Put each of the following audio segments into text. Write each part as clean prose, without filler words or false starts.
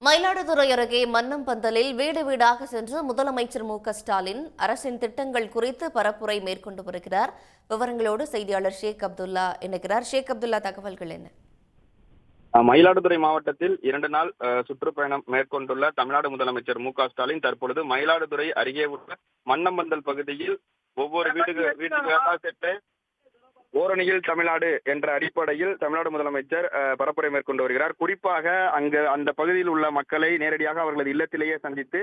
மயிலாடுதுறை அருகே மன்னம்பந்தலில் வீடு வீடாக சென்று முதலமைச்சர் மு.க.ஸ்டாலின் அரசின் திட்டங்கள் குறித்து பரப்புரை மேற்கொண்டு வருகிறார். விவரங்களோடு செய்தியாளர் ஷேக் அப்துல்லா இணைக்கிறார். ஷேக் அப்துல்லா, தகவல்கள் என்ன? மயிலாடுதுறை மாவட்டத்தில் 2 நாள் சுற்றுப்பயணம் மேற்கொண்டுள்ள தமிழ்நாடு முதலமைச்சர் மு.க.ஸ்டாலின் தற்பொழுது மயிலாடுதுறை அருகே உள்ள மன்னம்பந்தல் பகுதியில் ஒவ்வொரு வீடுகளாக சென்று ஓரணியில் தமிழ்நாடு என்ற அடிப்படையில் தமிழ்நாடு முதலமைச்சர் பரப்புரை மேற்கொண்டு வருகிறார். குறிப்பாக அந்த பகுதியில் உள்ள மக்களை நேரடியாக அவர்களது இல்லத்திலேயே சந்தித்து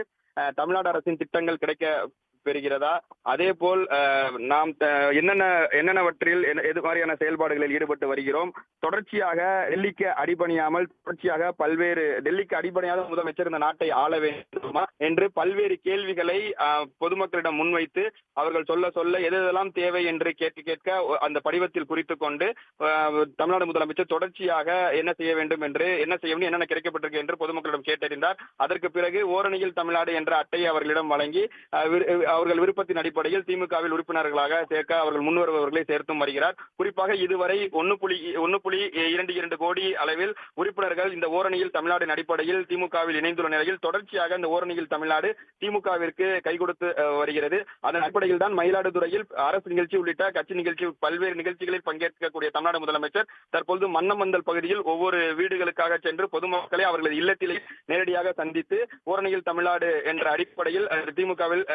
தமிழ்நாடு அரசின் திட்டங்கள் கிடைக்க பெறுகிறதா, அதே போல் நாம் என்னென்னவற்றில் எது மாதிரியான செயல்பாடுகளில் ஈடுபட்டு வருகிறோம், தொடர்ச்சியாக டெல்லிக்கு அடிபணியாமல் தொடர்ச்சியாக பல்வேறு டெல்லிக்கு அடிபணியாத முதலமைச்சர் இந்த நாட்டை ஆள வேண்டுமா என்று பல்வேறு கேள்விகளை பொதுமக்களிடம் முன்வைத்து அவர்கள் சொல்ல எதெல்லாம் தேவை என்று கேட்க அந்த படிவத்தில் குறித்துக் கொண்டு தமிழ்நாடு முதலமைச்சர் தொடர்ச்சியாக என்ன செய்ய வேண்டும் என்னென்ன கிடைக்கப்பட்டிருக்கு என்று பொதுமக்களிடம் கேட்டறிந்தார். அதற்கு பிறகு ஓரணியில் தமிழ்நாடு என்ற அட்டையை அவர்களிடம் வழங்கி அவர்கள் விருப்பத்தின் அடிப்படையில் திமுகவில் உறுப்பினர்களாக சேர்க்க அவர்கள் முன்வருபவர்களை சேர்த்தும் வருகிறார். குறிப்பாக இதுவரை 1.22 கோடி அளவில் உறுப்பினர்கள் இந்த ஓரணியில் தமிழ்நாடு அடிப்படையில் திமுகவில் இணைந்துள்ள நிலையில் தொடர்ச்சியாக இந்த ஓரணியில் தமிழ்நாடு திமுகவிற்கு கை கொடுத்து வருகிறது. அதன் அடிப்படையில் தான் மயிலாடுதுறையில் அரசு நிகழ்ச்சி உள்ளிட்ட கட்சி நிகழ்ச்சி பல்வேறு நிகழ்ச்சிகளில் பங்கேற்கக்கூடிய தமிழ்நாடு முதலமைச்சர் தற்பொழுது மன்னம்பந்தல் பகுதியில் ஒவ்வொரு வீடுகளுக்காக சென்று பொதுமக்களை அவர்களது இல்லத்திலே நேரடியாக சந்தித்து ஓரணியில் தமிழ்நாடு என்ற அடிப்படையில் திமுகவில்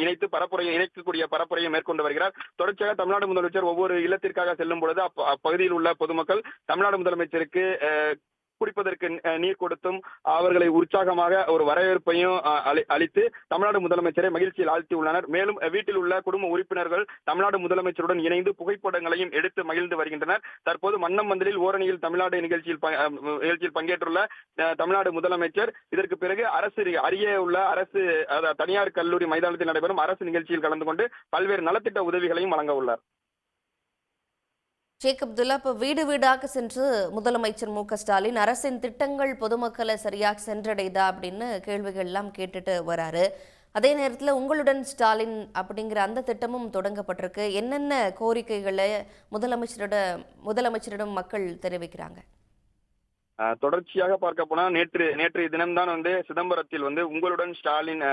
இணைத்து இணைக்கக்கூடிய பரப்புரையை மேற்கொண்டு வருகிறார். தொடர்ச்சியாக தமிழ்நாடு முதலமைச்சர் ஒவ்வொரு இல்லத்திற்காக செல்லும் பொழுது அப்பகுதியில் உள்ள பொதுமக்கள் தமிழ்நாடு முதலமைச்சருக்கு குடிப்பதற்கு நீர் கொடுத்தும் அவர்களை உற்சாகமாக ஒரு வரவேற்பையும் அளித்து தமிழ்நாடு முதலமைச்சரை மகிழ்ச்சியில் ஆழ்த்தி உள்ளனர். மேலும் வீட்டில் உள்ள குடும்ப உறுப்பினர்கள் தமிழ்நாடு முதலமைச்சருடன் இணைந்து புகைப்படங்களையும் எடுத்து மகிழ்ந்து வருகின்றனர். தற்போது மன்னம்பந்தலில் ஓரணியில் தமிழ்நாடு நிகழ்ச்சியில் பங்கேற்றுள்ள தமிழ்நாடு முதலமைச்சர் இதற்கு பிறகு அருகே உள்ள அரசு தனியார் கல்லூரி மைதானத்தில் நடைபெறும் அரசு நிகழ்ச்சியில் கலந்து கொண்டு பல்வேறு நலத்திட்ட உதவிகளையும் வழங்க உள்ளார். ஷேக் அப்துல்லா, இப்போ வீடு வீடாக சென்று முதலமைச்சர் மு.க.ஸ்டாலின் அரசின் திட்டங்கள் பொதுமக்களை சரியாக சென்றடைதா அப்படின்னு கேள்விகள் எல்லாம் கேட்டுட்டு வராரு. அதே நேரத்தில் உங்களுடன் ஸ்டாலின் அப்படிங்கிற அந்த திட்டமும் தொடங்கப்பட்டிருக்கு. என்னென்ன கோரிக்கைகளை முதலமைச்சரிடம் மக்கள் தெரிவிக்கிறாங்க? தொடர்ச்சியாக பார்க்க போனா நேற்றைய தினம்தான் சிதம்பரத்தில் உங்களுடன் ஸ்டாலின்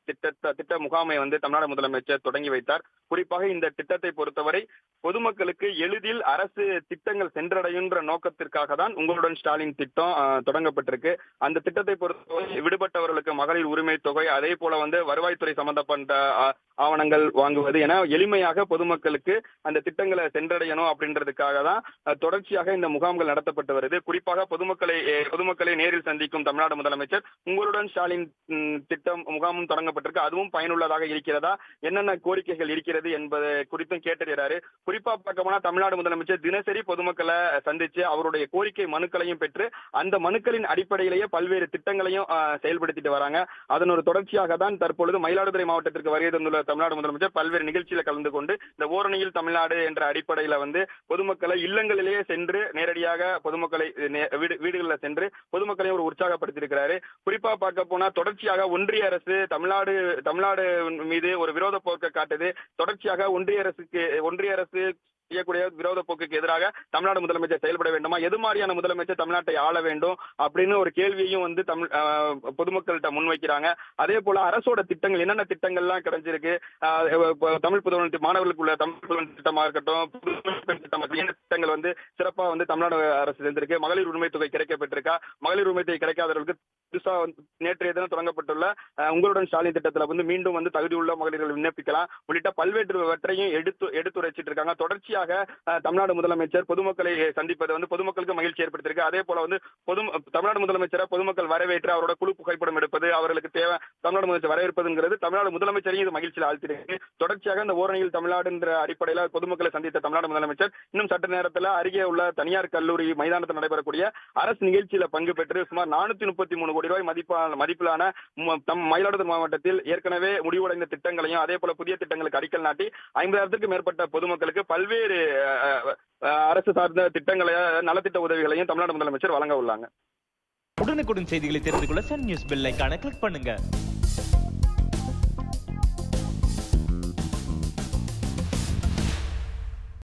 திட்ட முகாமை தமிழ்நாடு முதலமைச்சர் தொடங்கி வைத்தார். குறிப்பாக இந்த திட்டத்தை பொறுத்தவரை பொதுமக்களுக்கு எளிதில் அரசு திட்டங்கள் சென்றடைகின்ற நோக்கத்திற்காக தான் உங்களுடன் ஸ்டாலின் திட்டம் தொடங்கப்பட்டிருக்கு. அந்த திட்டத்தை பொறுத்தவரை விடுபட்டவர்களுக்கு மகளிர் உரிமை தொகை, அதே போல வருவாய்த்துறை சம்பந்தப்பட்ட ஆவணங்கள் வாங்குவது என எளிமையாக பொதுமக்களுக்கு அந்த திட்டங்களை சென்றடையணும் அப்படின்றதுக்காக தான் தொடர்ச்சியாக இந்த முகாம்கள் நடத்தப்பட்டு வருது. குறிப்பாக பொதுமக்களை நேரில் சந்திக்கும் தமிழ்நாடு முதலமைச்சர் உங்களுடன் ஸ்டாலின் திட்டம் முகாமும் தொடங்கப்பட்டிருக்கு. அதுவும் பயனுள்ளதாக இருக்கிறதா, என்னென்ன கோரிக்கைகள் இருக்கிறது என்பது குறித்தும் கேட்டறிகிறாரு. குறிப்பா பார்க்க போனா தமிழ்நாடு முதலமைச்சர் தினசரி பொதுமக்களை சந்திச்சு அவருடைய கோரிக்கை மனுக்களையும் பெற்று அந்த மனுக்களின் அடிப்படையிலேயே பல்வேறு திட்டங்களையும் செயல்படுத்திட்டு வராங்க. அதன் ஒரு தொடர்ச்சியாக தான் தற்பொழுது மயிலாடுதுறை மாவட்டத்திற்கு வருகை தந்துள்ள தமிழ்நாடு முதலமைச்சர் பல்வேறு நிகழ்ச்சியில கலந்து கொண்டு இந்த ஓரணியில் தமிழ்நாடு என்ற அடிப்படையில பொதுமக்களை இல்லங்களிலேயே சென்று நேரடியாக பொதுமக்களை வீடுகளில் சென்று பொதுமக்களை ஒரு உற்சாகப்படுத்தியிருக்கிறாரு. குறிப்பா பார்க்க போனா தொடர்ச்சியாக ஒன்றிய அரசு தமிழ்நாடு மீது ஒரு விரோத போக்கை காட்டுது. தொடர்ச்சியாக ஒன்றிய அரசு செய்யக்கூடிய விரோத போக்குக்கு எதிராக தமிழ்நாடு முதலமைச்சர் செயல்பட வேண்டுமா, எது மாதிரியான முதலமைச்சர் தமிழ்நாட்டை ஆள வேண்டும் அப்படின்னு ஒரு கேள்வியையும் பொதுமக்கள்கிட்ட முன்வைக்கிறாங்க. அதே போல அரசோட திட்டங்கள் என்னென்ன திட்டங்கள்லாம் கிடைச்சிருக்கு, தமிழ் புதுவன் மாணவர்களுக்கு உள்ள தமிழ் புதுவன் திட்டமாக இருக்கட்டும், திட்டங்கள் சிறப்பா தமிழ்நாடு அரசு செஞ்சிருக்கு. மகளிர் உரிமை தொகை கிடைக்கப்பட்டிருக்கா, மகளிர் உரிமை தொகை கிடைக்காதவர்களுக்கு புதுசா நேற்றைய தினம் தொடங்கப்பட்டுள்ள உங்களுடன் ஸ்டாலின் திட்டத்தில் மீண்டும் தகுதியுள்ள மகளிர்கள் விண்ணப்பிக்கலாம் உள்ளிட்ட பல்வேறுவற்றையும் எடுத்துரைச்சிட்டு இருக்காங்க. தொடர்ச்சியாக தமிழ்நாடு முதலமைச்சர் பொதுமக்களை சந்திப்பது பொதுமக்களுக்கு மகிழ்ச்சி ஏற்படுத்தியிருக்கு. அதே போல தமிழ்நாடு முதலமைச்சரை பொதுமக்கள் வரவேற்று அவரோட குழு புகைப்படம் எடுப்பது, அவர்களுக்கு தேவை தமிழ்நாடு முதலமைச்சர் வரவேற்பதுங்கிறது தமிழ்நாடு முதலமைச்சரையும் இது மகிழ்ச்சியில் ஆழ்த்திருக்கு. தொடர்ச்சியாக இந்த ஓரணியில் தமிழ்நாடு என்ற அடிப்படையில் பொதுமக்களை சந்தித்த தமிழ்நாடு முதலமைச்சர் இன்னும் சற்று நேரத்தில் அருகே உள்ள தனியார் கல்லூரி மைதானத்தில் நடைபெறக்கூடிய அரசு நிகழ்ச்சியில பங்கு பெற்று சுமார் 433 கோடி ரூபாய் மதிப்பிலான மயிலாடுதுறை மாவட்டத்தில் ஏற்கனவே முடிவடைந்த திட்டங்களையும் அதே போல புதிய திட்டங்களுக்கு அடிக்கல் நாட்டி 50,000க்கும் மேற்பட்ட பொதுமக்களுக்கு பல்வேறு அரசு சார்ந்த திட்டங்களை நலத்திட்ட உதவிகளையும் தமிழ்நாடு முதலமைச்சர் வழங்க உள்ளாங்க. உடனுக்குடன் செய்திகளை தெரிந்து கொள்ள சன் நியூஸ் பெல் ஐகானை கிளிக் பண்ணுங்க.